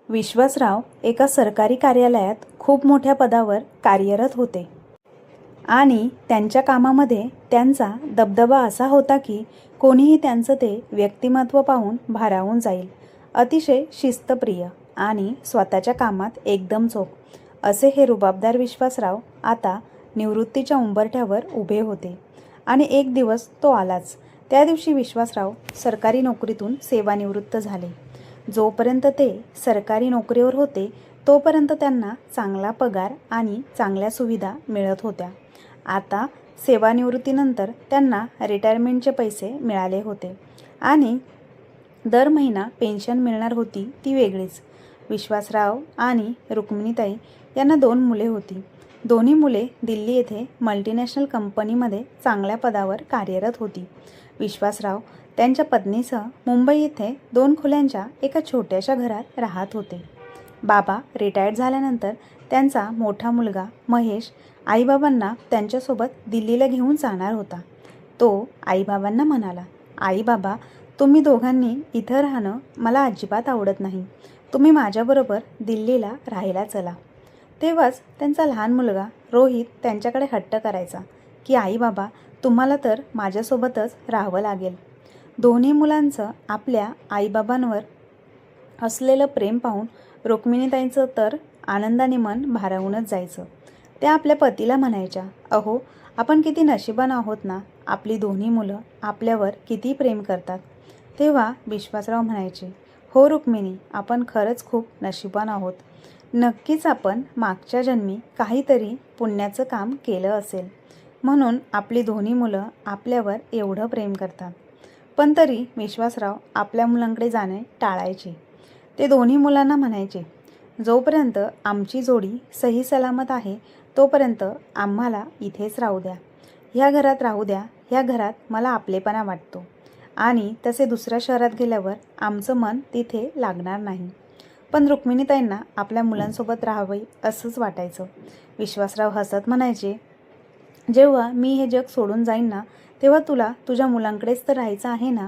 विश्वासराव एका सरकारी कार्यालयात खूप मोठ्या पदावर कार्यरत होते आणि त्यांच्या कामामध्ये त्यांचा दबदबा असा होता की कोणीही त्यांचं ते व्यक्तिमत्व पाहून भारावून जाईल. अतिशय शिस्तप्रिय आणि स्वतःच्या कामात एकदम चोख असे हे रुबाबदार विश्वासराव आता निवृत्तीच्या उंबरठ्यावर उभे होते. आणि एक दिवस तो आलाच. त्या दिवशी विश्वासराव सरकारी नोकरीतून सेवानिवृत्त झाले. जोपर्यंत ते सरकारी नोकरीवर होते तोपर्यंत त्यांना चांगला पगार आणि चांगल्या सुविधा मिळत होत्या. आता सेवानिवृत्तीनंतर त्यांना रिटायरमेंटचे पैसे मिळाले होते आणि दर महिना पेन्शन मिळणार होती ती वेगळीच. विश्वासराव आणि रुक्मिणीताई यांना 2 मुले होती. दोन्ही मुले दिल्ली येथे मल्टीनॅशनल कंपनीमध्ये चांगल्या पदावर कार्यरत होती. विश्वासराव त्यांच्या पत्नीसह मुंबई येथे 2 खोल्यांच्या एका छोट्याशा घरात राहत होते. बाबा रिटायर्ड झाल्यानंतर त्यांचा मोठा मुलगा महेश आईबाबांना त्यांच्यासोबत दिल्लीला घेऊन जाणार होता. तो आईबाबांना म्हणाला, आई बाबा, तुम्ही दोघांनी इथं राहणं मला अजिबात आवडत नाही. तुम्ही माझ्याबरोबर दिल्लीला राहायला चला. तेव्हाच त्यांचा लहान मुलगा रोहित त्यांच्याकडे हट्ट करायचा की आई बाबा, तुम्हाला तर माझ्यासोबतच राहावं लागेल. दोन्ही मुलांचं आपल्या आईबाबांवर असलेलं प्रेम पाहून रुक्मिणीताईंचं तर आनंदाने मन भारावूनच जायचं. त्या आपल्या पतीला म्हणायच्या, अहो, आपण किती नशिबान आहोत ना, आपली दोन्ही मुलं आपल्यावर किती प्रेम करतात. तेव्हा विश्वासराव म्हणायचे, हो रुक्मिणी, आपण खरंच खूप नशिबान आहोत. नक्कीच आपण मागच्या जन्मी काहीतरी पुण्याचं काम केलं असेल म्हणून आपली दोन्ही मुलं आपल्यावर एवढं प्रेम करतात. पण तरी विश्वासराव आपल्या मुलांकडे जाणे टाळायचे. ते दोन्ही मुलांना म्हणायचे, जोपर्यंत आमची जोडी सही सलामत आहे तोपर्यंत आम्हाला इथेच राहू द्या. ह्या घरात राहू द्या. ह्या घरात मला आपलेपणा वाटतो आणि तसे दुसऱ्या शहरात गेल्यावर आमचं मन तिथे लागणार नाही. पण रुक्मिणीताईंना आपल्या मुलांसोबत राहावे असंच वाटायचं. विश्वासराव हसत म्हणायचे, जेव्हा मी हे जग सोडून जाईन ना तेव्हा तुला तुझ्या मुलांकडेच तर राहायचं आहे ना.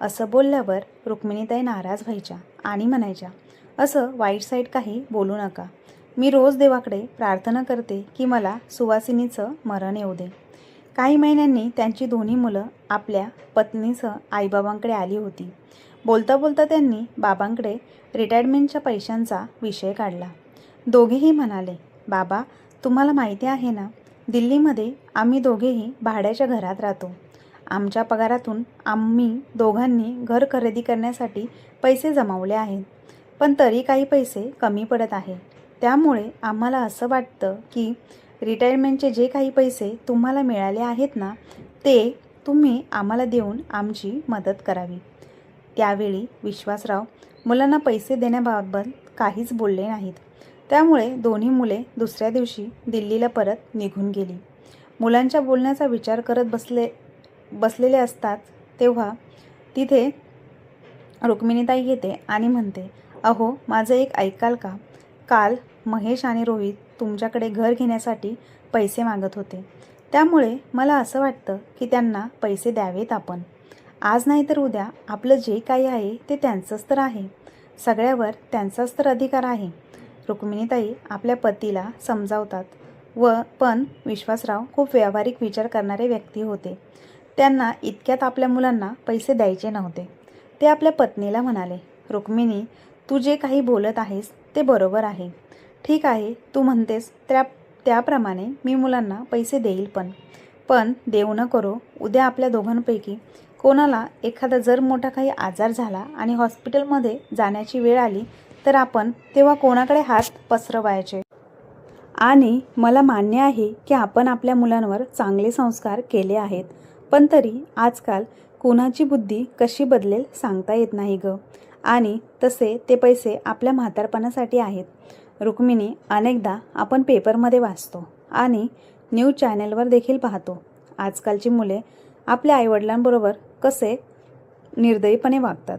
असं बोलल्यावर रुक्मिणीताई नाराज व्हायच्या आणि म्हणायच्या, असं वाईट साईट काही बोलू नका. मी रोज देवाकडे प्रार्थना करते की मला सुवासिनीचं मरण येऊ दे. काही महिन्यांनी त्यांची दोन्ही मुलं आपल्या पत्नीसह आईबाबांकडे आली होती. बोलता बोलता त्यांनी बाबांकडे रिटायरमेंटच्या पैशांचा विषय काढला. दोघेही म्हणाले, बाबा, तुम्हाला माहिती आहे ना, दिल्लीमध्ये आम्ही दोघेही भाड्याच्या घरात राहतो. आमच्या पगारातून आम्ही दोघांनी घर खरेदी करण्यासाठी पैसे जमवले आहेत. पण तरी काही पैसे कमी पडत आहे. त्यामुळे आम्हाला असं वाटतं की रिटायरमेंटचे जे काही पैसे तुम्हाला मिळाले आहेत ना ते तुम्ही आम्हाला देऊन आमची मदत करावी. त्यावेळी विश्वासराव मुलांना पैसे देण्याबाबत काहीच बोलले नाहीत. त्यामुळे दोन्ही मुले दुसऱ्या दिवशी दिल्लीला परत निघून गेली. मुलांच्या बोलण्याचा विचार करत बसलेले असतात तेव्हा तिथे रुक्मिणीताई येते आणि म्हणते, अहो, माझं एक ऐकाल का? काल महेश आणि रोहित तुमच्याकडे घर घेण्यासाठी पैसे मागत होते. त्यामुळे मला असं वाटतं की त्यांना पैसे द्यावेत आपण. आज नाही तर उद्या आपलं जे काही आहे ते त्यांचंच तर आहे. सगळ्यावर त्यांचाच तर अधिकार आहे. रुक्मिणीताई आपल्या पतीला समजावतात पण विश्वासराव खूप व्यावहारिक विचार करणारे व्यक्ती होते. त्यांना इतक्यात आपल्या मुलांना पैसे द्यायचे नव्हते. ते आपल्या पत्नीला म्हणाले, रुक्मिणी, तू जे काही बोलत आहेस ते बरोबर आहे. ठीक आहे, तू म्हणतेस त्याप्रमाणे मी मुलांना पैसे देईल. पण देऊ न करो, उद्या आपल्या दोघांपैकी कोणाला एखादा जर मोठा काही आजार झाला आणि हॉस्पिटलमध्ये जाण्याची वेळ आली तर आपण तेव्हा कोणाकडे हात पसरवायचे? आणि मला मान्य आहे की आपण आपल्या मुलांवर चांगले संस्कार केले आहेत. पण तरी आजकाल कोणाची बुद्धी कशी बदलेल सांगता येत नाही ग. आणि तसे ते पैसे आपल्या म्हातारपणासाठी आहेत. रुक्मिणी, अनेकदा आपण पेपरमध्ये वाचतो आणि न्यूज चॅनलवर देखील पाहतो, आजकालची मुले आपल्या आईवडिलांबरोबर कसे निर्दयीपणे वागतात.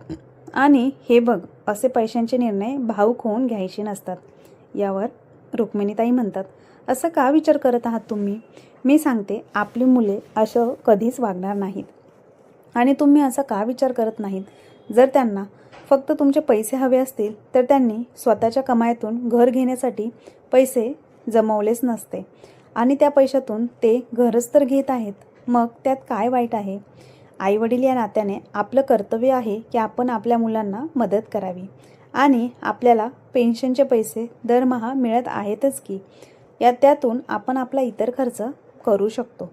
आणि हे बघ, असे पैशांचे निर्णय भावूक होऊन घ्यायचे नसतात. यावर रुक्मिणीताई म्हणतात, असं का विचार करत आहात तुम्ही? मी सांगते, आपली मुले असं कधीच वागणार नाहीत. आणि तुम्ही असा का विचार करत नाहीत? जर त्यांना फक्त तुमचे पैसे हवे असतील तर त्यांनी स्वतःच्या कमाईतून घर घेण्यासाठी पैसे जमवलेच नसते आणि त्या पैशातून ते घरच तर घेत आहेत. मग त्यात काय वाईट आहे? आईवडील या नात्याने आपलं कर्तव्य आहे की आपण आपल्या मुलांना मदत करावी आणि आपल्याला पेन्शनचे पैसे दरमहा मिळत आहेतच की त्यातून आपण आपला इतर खर्च करू शकतो.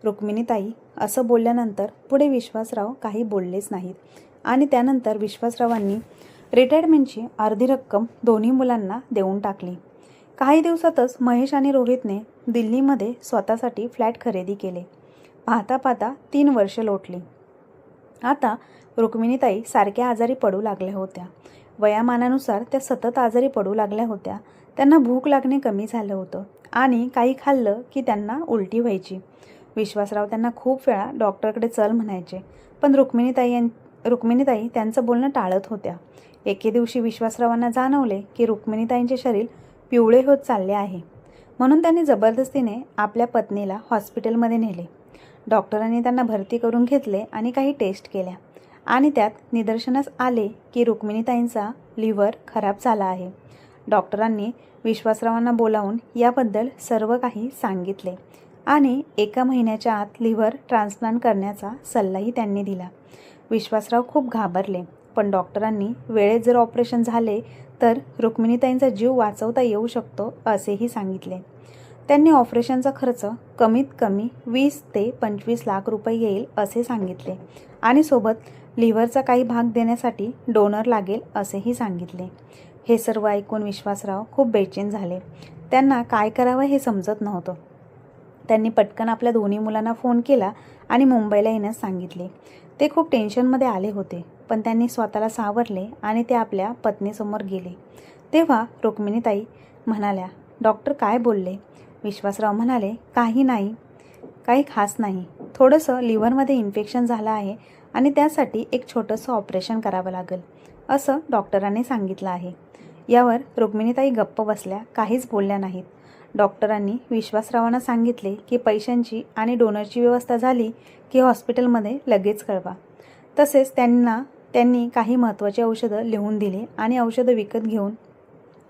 रुक्मिणीताई असं बोलल्यानंतर पुढे विश्वासराव काही बोललेच नाहीत आणि त्यानंतर विश्वासरावांनी रिटायरमेंटची अर्धी रक्कम दोन्ही मुलांना देऊन टाकली. काही दिवसातच महेश आणि रोहितने दिल्लीमध्ये स्वतःसाठी फ्लॅट खरेदी केले. पाहता पाहता 3 वर्ष लोटली. आता रुक्मिणीताई सारख्या आजारी पडू लागल्या होत्या. वयामानानुसार त्या सतत आजारी पडू लागल्या होत्या. त्यांना भूक लागणे कमी झालं होतं आणि काही खाल्लं की त्यांना उलटी व्हायची. विश्वासराव त्यांना खूप वेळा डॉक्टरकडे चल म्हणायचे, पण रुक्मिणीताई त्यांचं बोलणं टाळत होत्या. एके दिवशी विश्वासरावांना जाणवले की रुक्मिणीताईंचे शरीर पिवळे होत चालले आहे. म्हणून त्यांनी जबरदस्तीने आपल्या पत्नीला हॉस्पिटलमध्ये नेले. डॉक्टरांनी त्यांना भरती करून घेतले आणि काही टेस्ट केल्या आणि त्यात निदर्शनास आले की रुक्मिणीताईंचा लिव्हर खराब झाला आहे. डॉक्टरांनी विश्वासरावांना बोलावून याबद्दल सर्व काही सांगितले आणि 1 महिन्याच्या आत लिव्हर ट्रान्सप्लांट करण्याचा सल्लाही त्यांनी दिला. विश्वासराव खूप घाबरले, पण डॉक्टरांनी वेळेत जर ऑपरेशन झाले तर रुक्मिणीताईंचा जीव वाचवता येऊ शकतो असेही सांगितले. त्यांनी ऑपरेशनचा खर्च कमीत कमी 20 ते 25 लाख रुपये येईल असे सांगितले आणि सोबत लिव्हरचा काही भाग देण्यासाठी डोनर लागेल असेही सांगितले. हे सर्व ऐकून विश्वासराव खूप बेचैन झाले. त्यांना काय करावं हे समजत नव्हतं. त्यांनी पटकन आपल्या दोन्ही मुलांना फोन केला आणि मुंबईला येण्यास सांगितले. ते खूप टेन्शनमध्ये आले होते, पण त्यांनी स्वतःला सावरले आणि ते आपल्या पत्नीसमोर गेले. तेव्हा रुक्मिणीताई म्हणाल्या, डॉक्टर काय बोलले? विश्वासराव म्हणाले, काही नाही, काही खास नाही. थोडंसं लिव्हरमध्ये इन्फेक्शन झालं आहे आणि त्यासाठी एक छोटंसं ऑपरेशन करावं लागेल असं डॉक्टरांनी सांगितलं आहे. यावर रुक्मिणीताई गप्प बसल्या, काहीच बोलल्या नाहीत. डॉक्टरांनी विश्वासरावांना सांगितले की पैशांची आणि डोनरची व्यवस्था झाली की हॉस्पिटलमध्ये लगेच कळवा. तसेच त्यांनी काही महत्त्वाची औषधं लिहून दिली आणि औषधं विकत घेऊन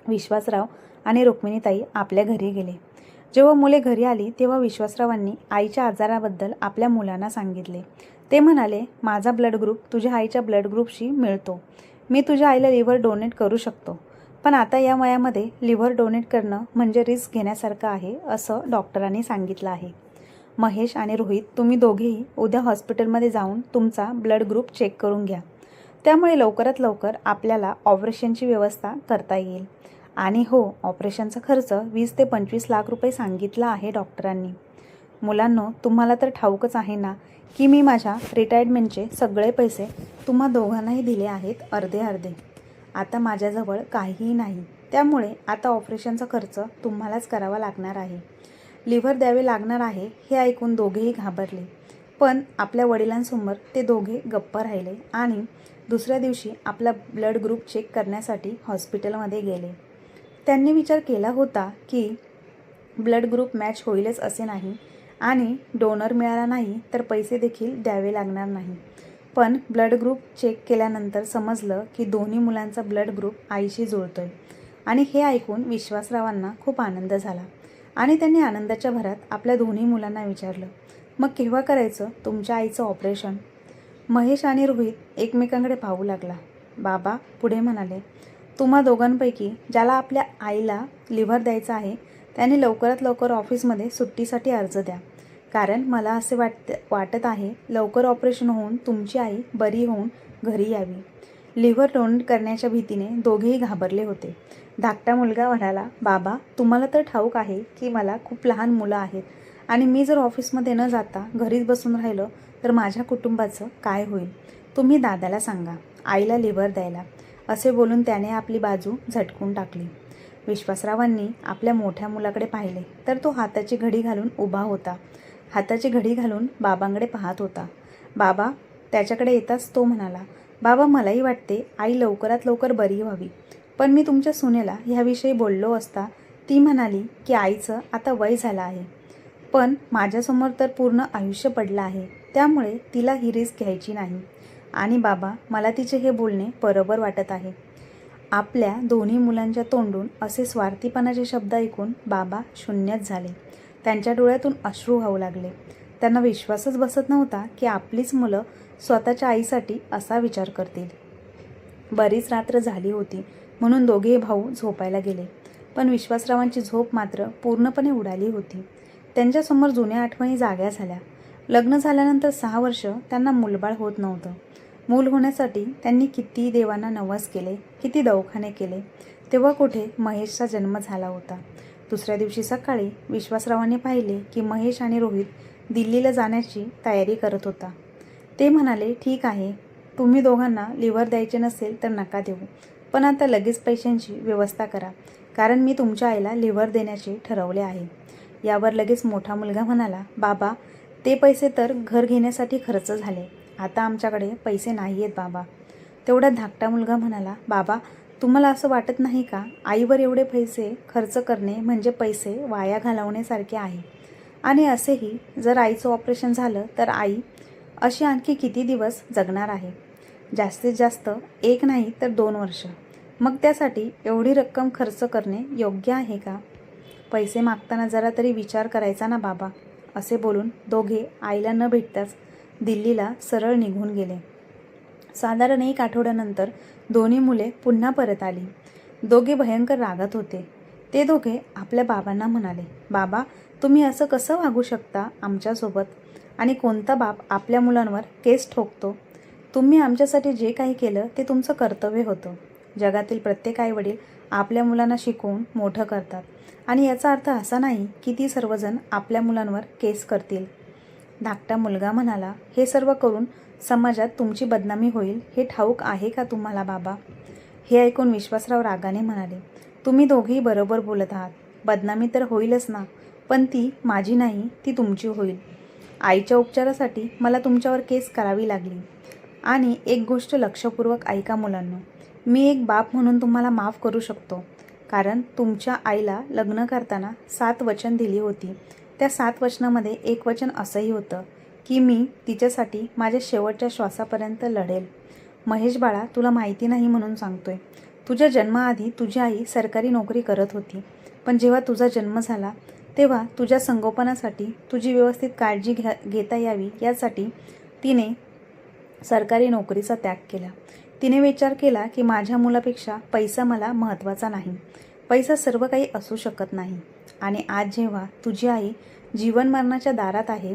विश्वासराव आणि रुक्मिणीताई आपल्या घरी गेले. जेव्हा मुले घरी आली तेव्हा विश्वासरावांनी आईच्या आजाराबद्दल आपल्या मुलांना सांगितले. ते म्हणाले, माझा ब्लड ग्रुप तुझ्या आईच्या ब्लड ग्रुपशी मिळतो. मी तुझ्या आईला लिव्हर डोनेट करू शकतो, पण आता या वयामध्ये लिव्हर डोनेट करणं म्हणजे रिस्क घेण्यासारखं आहे असं डॉक्टरांनी सांगितलं आहे. महेश आणि रोहित, तुम्ही दोघेही उद्या हॉस्पिटलमध्ये जाऊन तुमचा ब्लड ग्रुप चेक करून घ्या. त्यामुळे लवकरात लवकर आपल्याला ऑपरेशनची व्यवस्था करता येईल. आणि हो, ऑपरेशनचा खर्च 20 ते 25 लाख रुपये सांगितला आहे डॉक्टरांनी. मुलांनो, तुम्हाला तर ठाऊकच आहे ना की मी माझ्या रिटायरमेंटचे सगळे पैसे तुम्हा दोघांनाही दिले आहेत, अर्धे अर्धे. आता माझ्याजवळ काहीही नाही. त्यामुळे आता ऑपरेशनचा खर्च तुम्हालाच करावा लागणार आहे. लिव्हर द्यावे लागणार आहे हे ऐकून दोघेही घाबरले, पण आपल्या वडिलांसमोर ते दोघे गप्प राहिले आणि दुसऱ्या दिवशी आपला ब्लड ग्रुप चेक करण्यासाठी हॉस्पिटलमध्ये गेले. त्यांनी विचार केला होता की ब्लड ग्रुप मॅच होईलच असे नाही आणि डोनर मिळाला नाही तर पैसे देखील द्यावे लागणार नाही. पण ब्लड ग्रुप चेक केल्यानंतर समजलं की दोन्ही मुलांचा ब्लड ग्रुप आईशी जुळतोय आणि हे ऐकून विश्वासरावांना खूप आनंद झाला आणि त्यांनी आनंदाच्या भरात आपल्या दोन्ही मुलांना विचारलं, मग केव्हा करायचं तुमच्या आईचं ऑपरेशन? महेश आणि रोहित एकमेकांकडे पाहू लागला. बाबा पुढे म्हणाले, तुम्हा दोघांपैकी ज्याला आपल्या आईला लिव्हर द्यायचं आहे त्यांनी लवकरात लवकर ऑफिसमध्ये सुट्टीसाठी अर्ज द्या, कारण मला असे वाटत आहे लवकर ऑपरेशन होऊन तुमची आई बरी होऊन घरी यावी. लिव्हर डोनेट करण्याच्या भीतीने दोघेही घाबरले होते. धाकटा मुलगा म्हणाला, बाबा तुम्हाला तर ठाऊक आहे की मला खूप लहान मुलं आहेत आणि मी जर ऑफिसमध्ये न जाता घरीच बसून राहिलो तर माझ्या कुटुंबाचं काय होईल? तुम्ही दादाला सांगा आईला लिव्हर द्यायला. असे बोलून त्याने आपली बाजू झटकून टाकली. विश्वासरावांनी आपल्या मोठ्या मुलाकडे पाहिले तर तो हाताची घडी घालून उभा होता. हाताची घडी घालून बाबांकडे पाहत होता. बाबा त्याच्याकडे येताच तो म्हणाला, बाबा मलाही वाटते आई लवकरात लवकर बरी व्हावी, पण मी तुमच्या सुनेला ह्याविषयी बोललो असता ती म्हणाली की आईचं आता वय झालं आहे, पण माझ्यासमोर तर पूर्ण आयुष्य पडलं आहे, त्यामुळे तिला ही रिस्क घ्यायची नाही. आणि बाबा, मला तिचे हे बोलणे बरोबर वाटत आहे. आपल्या दोन्ही मुलांच्या तोंडून असे स्वार्थीपणाचे शब्द ऐकून बाबा शून्यच झाले. त्यांच्या डोळ्यातून अश्रू वाहू लागले. त्यांना विश्वासच बसत नव्हता की आपलीच मुलं स्वतःच्या आईसाठी असा विचार करतील. बरीच रात्र झाली होती म्हणून दोघे भाऊ झोपायला गेले. पण विश्वासरावांची झोप मात्र पूर्णपणे उडाली होती. त्यांच्यासमोर जुन्या आठवणी जाग्या झाल्या. लग्न झाल्यानंतर 6 वर्ष त्यांना मूलबाळ होत नव्हतं. मूल होण्यासाठी त्यांनी किती देवांना नवस केले, किती दवाखाने केले, तेव्हा कुठे महेशचा जन्म झाला होता. दुसऱ्या दिवशी सकाळी विश्वासरावांनी पाहिले की महेश आणि रोहित दिल्लीला जाण्याची तयारी करत होता. ते म्हणाले, ठीक आहे, तुम्ही दोघांना लिव्हर द्यायचे नसेल तर नका देऊ, पण आता लगेच पैशांची व्यवस्था करा, कारण मी तुमच्या आईला लिव्हर देण्याचे ठरवले आहे. यावर लगेच मोठा मुलगा म्हणाला, बाबा, ते पैसे तर घर घेण्यासाठी खर्च झाले, आता आमच्याकडे पैसे नाही आहेत बाबा. तेवढा धाकटा मुलगा म्हणाला, बाबा, तुम्हाला असं वाटत नाही का, आईवर एवढे पैसे खर्च करणे म्हणजे पैसे वाया घालवण्यासारखे आहे. आणि असेही जर आईचं ऑपरेशन झालं तर आई अशी आणखी किती दिवस जगणार आहे? जास्तीत जास्त 1 नाही तर 2 वर्ष. मग त्यासाठी एवढी रक्कम खर्च करणे योग्य आहे का? पैसे मागताना जरा तरी विचार करायचा ना बाबा. असे बोलून दोघे आईला न भेटताच दिल्लीला सरळ निघून गेले. साधारण 1 आठवड्यानंतर दोन्ही मुले पुन्हा परत आली. दोघे भयंकर रागात होते. ते दोघे आपल्या बाबांना म्हणाले, बाबा, तुम्ही असं कसं वागू शकता आमच्यासोबत? आणि कोणता बाप आपल्या मुलांवर केस ठोकतो? तुम्ही आमच्यासाठी जे काही केलं ते तुमचं कर्तव्य होतं. जगातील प्रत्येक आईवडील आपल्या मुलांना शिकवून मोठं करतात आणि याचा अर्थ असा नाही की ती सर्वजण आपल्या मुलांवर केस करतील. धाकटा मुलगा म्हणाला, हे सर्व करून समाजात तुमची बदनामी होईल हे ठाऊक आहे का तुम्हाला बाबा? हे ऐकून विश्वासराव रागाने म्हणाले, तुम्ही दोघेही बरोबर बोलत आहात. बदनामी तर होईलच ना, पण ती माझी नाही, ती तुमची होईल. आईच्या उपचारासाठी मला तुमच्यावर केस करावी लागली. आणि एक गोष्ट लक्षपूर्वक ऐका मुलांनो, मी एक बाप म्हणून तुम्हाला माफ करू शकतो, कारण तुमच्या आईला लग्न करताना 7 वचन दिली होती. त्या 7 वचनामध्ये एक वचन असंही होतं की मी तिच्यासाठी माझ्या शेवटच्या श्वासापर्यंत लढेल. महेश बाळा, तुला माहिती नाही म्हणून सांगतोय. तुझ्या जन्माआधी तुझी आई सरकारी नोकरी करत होती, पण जेव्हा तुझा जन्म झाला तेव्हा तुझ्या संगोपनासाठी तुझी व्यवस्थित काळजी घेता यावी यासाठी तिने सरकारी नोकरीचा त्याग केला. तिने विचार केला की माझ्या मुलापेक्षा पैसा मला महत्त्वाचा नाही. पैसा सर्व काही असू शकत नाही. आणि आज जेव्हा तुझी आई जीवन मरणाच्या दारात आहे,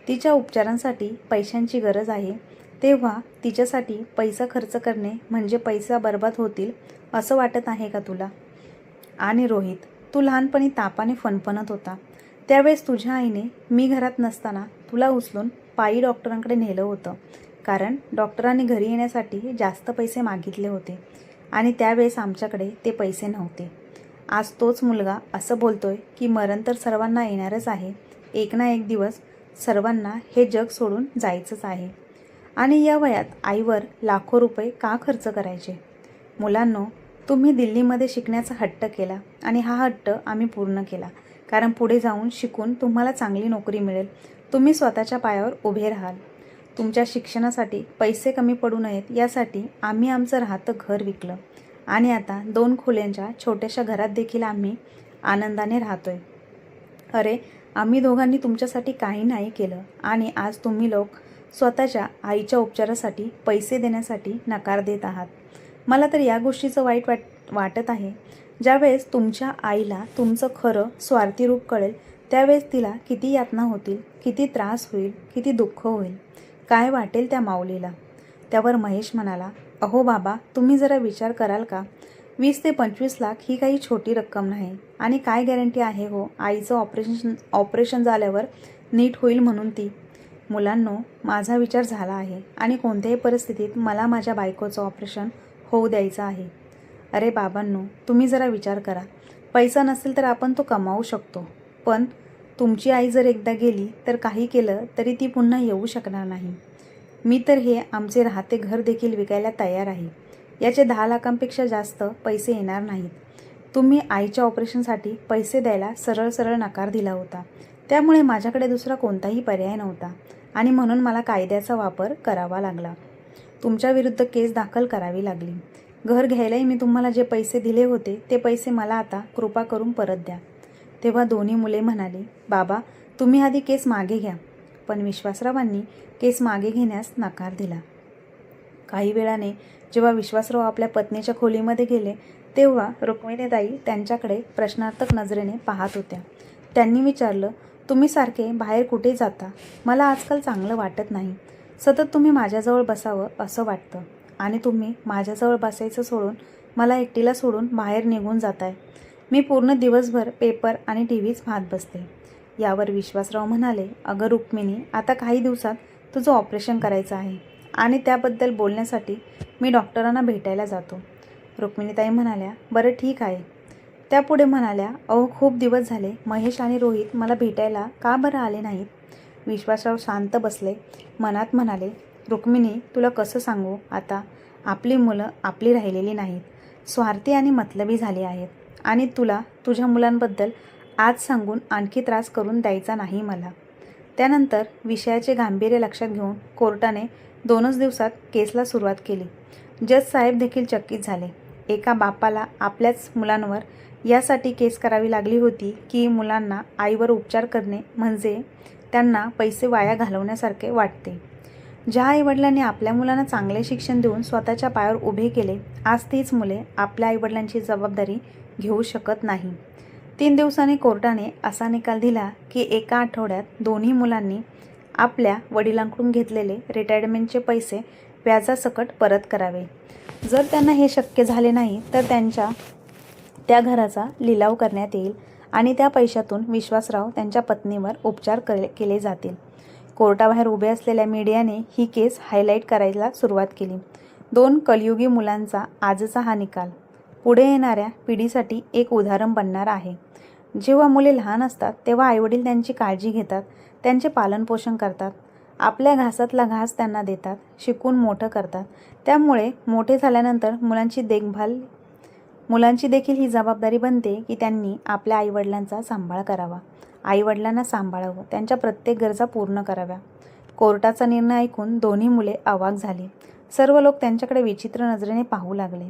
तिच्या उपचारांसाठी पैशांची गरज आहे, तेव्हा तिच्यासाठी पैसा खर्च करणे म्हणजे पैसा बर्बाद होतील असं वाटत आहे का तुला? आणि रोहित, तू लहानपणी तापाने फणफणत होता. त्यावेळेस तुझ्या आईने मी घरात नसताना तुला उचलून पायी डॉक्टरांकडे नेलं होतं, कारण डॉक्टरांनी घरी येण्यासाठी जास्त पैसे मागितले होते आणि त्यावेळेस आमच्याकडे ते पैसे नव्हते. आज तोच मुलगा असं बोलतोय की मरण तर सर्वांना येणारच आहे, एक ना एक दिवस सर्वांना हे जग सोडून जायचंच आहे. आणि या वयात आईवर लाखो रुपये का खर्च करायचे? मुलांनो, तुम्ही दिल्लीमध्ये शिकण्याचा हट्ट केला आणि हा हट्ट आम्ही पूर्ण केला, कारण पुढे जाऊन शिकून तुम्हाला चांगली नोकरी मिळेल, तुम्ही स्वतःच्या पायावर उभे राहाल. तुमच्या शिक्षणासाठी पैसे कमी पडू नयेत यासाठी आम्ही आमचं राहतं घर विकलं आणि आता 2 खोल्यांच्या छोट्याशा घरात देखील आम्ही आनंदाने राहतोय. अरे, आम्ही दोघांनी तुमच्यासाठी काही नाही केलं आणि आज तुम्ही लोक स्वतःच्या आईच्या उपचारासाठी पैसे देण्यासाठी नकार देत आहात. मला तर या गोष्टीचं वाईट वाटत आहे. ज्यावेळेस तुमच्या आईला तुमचं खरं स्वार्थी रूप कळेल त्यावेळेस तिला किती यातना होतील, किती त्रास होईल, किती दुःख होईल, काय वाटेल त्या माऊलीला. त्यावर महेश म्हणाला, अहो बाबा, तुम्ही जरा विचार कराल का? 20 ते 25 लाख ही काही छोटी रक्कम नाही. आणि काय गॅरंटी आहे हो आईचं ऑपरेशन झाल्यावर नीट होईल म्हणून ती? मुलांनो, माझा विचार झाला आहे आणि कोणत्याही परिस्थितीत मला माझ्या बायकोचं ऑपरेशन होऊ द्यायचं आहे. अरे बाबांनो, तुम्ही जरा विचार करा. पैसा नसेल तर आपण तो कमावू शकतो, पण तुमची आई जर एकदा गेली तर काही केलं तरी ती पुन्हा येऊ शकणार नाही. मी तर हे आमचे राहते घर देखील विकायला तयार आहे. याचे 10 लाखांपेक्षा जास्त पैसे येणार नाहीत. तुम्ही आईच्या ऑपरेशनसाठी पैसे द्यायला सरळ नकार दिला होता, त्यामुळे माझ्याकडे दुसरा कोणताही पर्याय नव्हता आणि म्हणून मला कायद्याचा वापर करावा लागला. तुमच्याविरुद्ध केस दाखल करावी लागली. घर घ्यायलाही मी तुम्हाला जे पैसे दिले होते ते पैसे मला आता कृपा करून परत द्या. तेव्हा दोन्ही मुले म्हणाली, बाबा तुम्ही आधी केस मागे घ्या. पण विश्वासरावांनी केस मागे घेण्यास नकार दिला. काही वेळाने जेव्हा विश्वासराव आपल्या पत्नीच्या खोलीमध्ये गेले तेव्हा रुक्मिणीताई त्यांच्याकडे प्रश्नार्थक नजरेने पाहत होत्या. त्यांनी विचारलं, तुम्ही सारखे बाहेर कुठे जाता? मला आजकाल चांगलं वाटत नाही. सतत तुम्ही माझ्याजवळ बसावं असं वाटतं आणि तुम्ही माझ्याजवळ बसायचं सोडून मला एकटीला सोडून बाहेर निघून जाताय. मी पूर्ण दिवसभर पेपर आणि टीव्हीच पाहत बसते. यावर विश्वासराव म्हणाले, अगं रुक्मिणी, आता काही दिवसात तुझं ऑपरेशन करायचं आहे आणि त्याबद्दल बोलण्यासाठी मी डॉक्टरांना भेटायला जातो. रुक्मिणीताई म्हणाल्या, बरं ठीक आहे. त्यापुढे म्हणाल्या, अहो खूप दिवस झाले महेश आणि रोहित मला भेटायला का बरं आले नाहीत? विश्वासराव शांत बसले. मनात म्हणाले, रुक्मिणी तुला कसं सांगू, आता आपली मुलं आपली राहिलेली नाहीत, स्वार्थी आणि मतलबी झाली आहेत आणि तुला तुझ्या मुलांबद्दल आज सांगून आणखी त्रास करून द्यायचा नाही मला. त्यानंतर विषयाचे गांभीर्य लक्षात घेऊन कोर्टाने 2च दिवसात केसला सुरुवात केली. जज साहेब देखील चकित झाले. एका बापाला आपल्याच मुलांवर यासाठी केस करावी लागली होती की मुलांना आईवर उपचार करणे म्हणजे त्यांना पैसे वाया घालवण्यासारखे वाटते. ज्या आईवडिलांनी आपल्या मुलांना चांगले शिक्षण देऊन स्वतःच्या पायावर उभे केले, आज तीच मुले आपल्या आईवडिलांची जबाबदारी घेऊ शकत नाही. 3 दिवसांनी कोर्टाने असा निकाल दिला की एका आठवड्यात दोन्ही मुलांनी आपल्या वडिलांकडून घेतलेले रिटायरमेंटचे पैसे व्याजासकट परत करावे. जर त्यांना हे शक्य झाले नाही तर त्या घराचा लिलाव करण्यात येईल आणि त्या पैशातून विश्वासराव त्यांच्या पत्नीवर उपचार केले जातील. कोर्टाबाहेर उभे असलेल्या मीडियाने ही केस हायलाईट करायला सुरुवात केली. 2 कलियुगी मुलांचा आजचा हा निकाल पुढे येणाऱ्या पिढीसाठी एक उदाहरण बनणार आहे. जेव्हा मुले लहान असतात तेव्हा आईवडील त्यांची काळजी घेतात, त्यांचे पालनपोषण करतात, आपल्या घासातला घास त्यांना देतात, शिकून मोठं करतात. त्यामुळे मोठे झाल्यानंतर मुलांची देखील ही जबाबदारी बनते की त्यांनी आपल्या आईवडिलांचा सांभाळ करावा, आईवडिलांना सांभाळावं, त्यांच्या प्रत्येक गरजा पूर्ण कराव्या. कोर्टाचा निर्णय ऐकून दोन्ही मुले अवाक झाली. सर्व लोक त्यांच्याकडे विचित्र नजरेने पाहू लागले.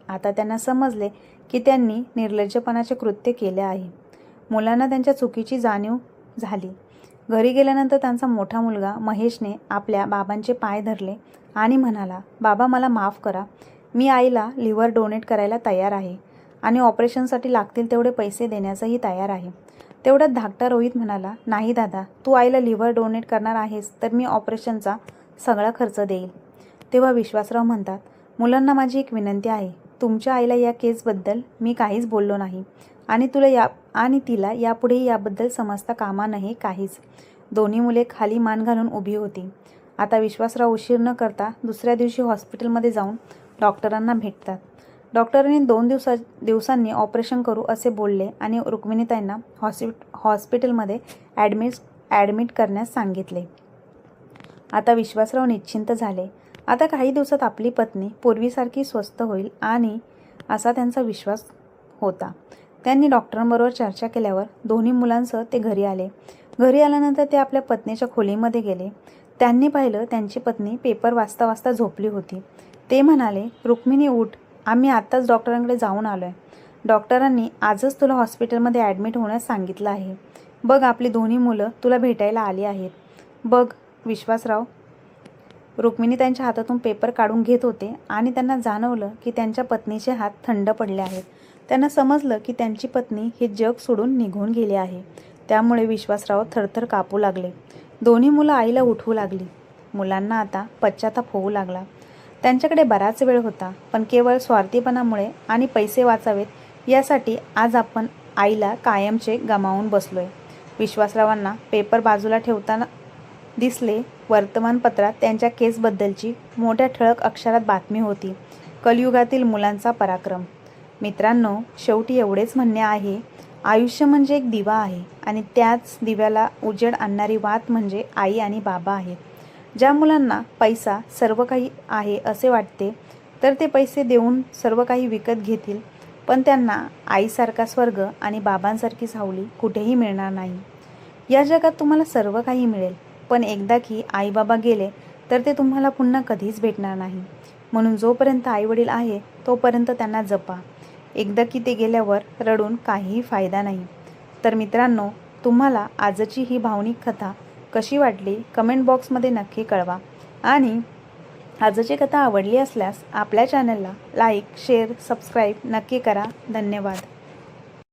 आता त्यांना समजले की त्यांनी निर्लज्जपणाचे कृत्य केले आहे. मुलांना त्यांच्या चुकीची जाणीव झाली. घरी गेल्यानंतर त्यांचा मोठा मुलगा महेशने आपल्या बाबांचे पाय धरले आणि म्हणाला, बाबा मला माफ करा, मी आईला लिव्हर डोनेट करायला तयार आहे आणि ऑपरेशनसाठी लागतील तेवढे पैसे देण्यासही तयार आहे. तेवढ्यात धाकटा रोहित म्हणाला, नाही दादा, तू आईला लिव्हर डोनेट करणार आहेस तर मी ऑपरेशनचा सगळा खर्च देईल. तेव्हा विश्वासराव म्हणतात, मुलांना माझी एक विनंती आहे, तुमच्या आईला या केसबद्दल मी काहीच बोललो नाही आणि तिला यापुढेही याबद्दल समजता कामा नये काहीच. दोन्ही मुले खाली मान घालून उभी होती. आता विश्वासराव उशीर न करता दुसऱ्या दिवशी हॉस्पिटलमध्ये जाऊन डॉक्टरांना भेटतात. डॉक्टरांनी 2 दिवसांनी ऑपरेशन करू असे बोलले आणि रुक्मिणीताईंना हॉस्पिटलमध्ये ॲडमिट करण्यास सांगितले. आता विश्वासराव निश्चिंत झाले. आता काही दिवसात आपली पत्नी पूर्वीसारखी स्वस्थ होईल आणि असा त्यांचा विश्वास होता. त्यांनी डॉक्टरांबरोबर चर्चा केल्यावर दोन्ही मुलांसह ते घरी आले. घरी आल्यानंतर ते आपल्या पत्नीच्या खोलीमध्ये गेले. त्यांनी पाहिलं त्यांची पत्नी पेपर वाचता वाचता झोपली होती. ते म्हणाले, रुक्मिणी उठ, आम्ही आत्ताच डॉक्टरांकडे जाऊन आलो आहे. डॉक्टरांनी आजच तुला हॉस्पिटलमध्ये ॲडमिट होण्यास सांगितलं आहे. बघ आपली दोन्ही मुलं तुला भेटायला आली आहेत. बघ. विश्वासराव रुक्मिणी त्यांच्या हातातून पेपर काढून घेत होते आणि त्यांना जाणवलं की त्यांच्या पत्नीचे हात थंड पडले आहेत. त्यांना समजलं की त्यांची पत्नी हे जग सोडून निघून गेली आहे. त्यामुळे विश्वासराव थरथर कापू लागले. दोन्ही मुलं आईला उठवू लागली. मुलांना आता पश्चाताप होऊ लागला. त्यांच्याकडे बराच वेळ होता, पण केवळ स्वार्थीपणामुळे आणि पैसे वाचावेत यासाठी आज आपण आईला कायमचे गमावून बसलोय. विश्वासरावांना पेपर बाजूला ठेवताना दिसले. वर्तमानपत्रात त्यांच्या केसबद्दलची मोठ्या ठळक अक्षरात बातमी होती, कलियुगातील मुलांचा पराक्रम. मित्रांनो, शेवटी एवढेच म्हणणे आहे, आयुष्य म्हणजे एक दिवा आहे आणि त्याच दिव्याला उजेड आणणारी वात म्हणजे आई आणि बाबा आहेत. ज्या मुलांना पैसा सर्व काही आहे असे वाटते तर ते पैसे देऊन सर्व काही विकत घेतील, पण त्यांना आईसारखा स्वर्ग आणि बाबांसारखी सावली कुठेही मिळणार नाही. या जगात तुम्हाला सर्व काही मिळेल, पण एकदा की आई बाबा गेले तर ते तुम्हाला पुन्हा कधीच भेटणार नाही. म्हणून जोपर्यंत आईवडील आहे तोपर्यंत त्यांना जपा. एकदा की ते गेल्यावर रडून काहीही फायदा नाही. तर मित्रांनो, तुम्हाला आजची ही भावनिक कथा कशी वाटली कमेंट बॉक्समध्ये नक्की कळवा. आणि आजची कथा आवडली असल्यास आपल्या चॅनलला लाईक, शेअर, सबस्क्राईब नक्की करा. धन्यवाद.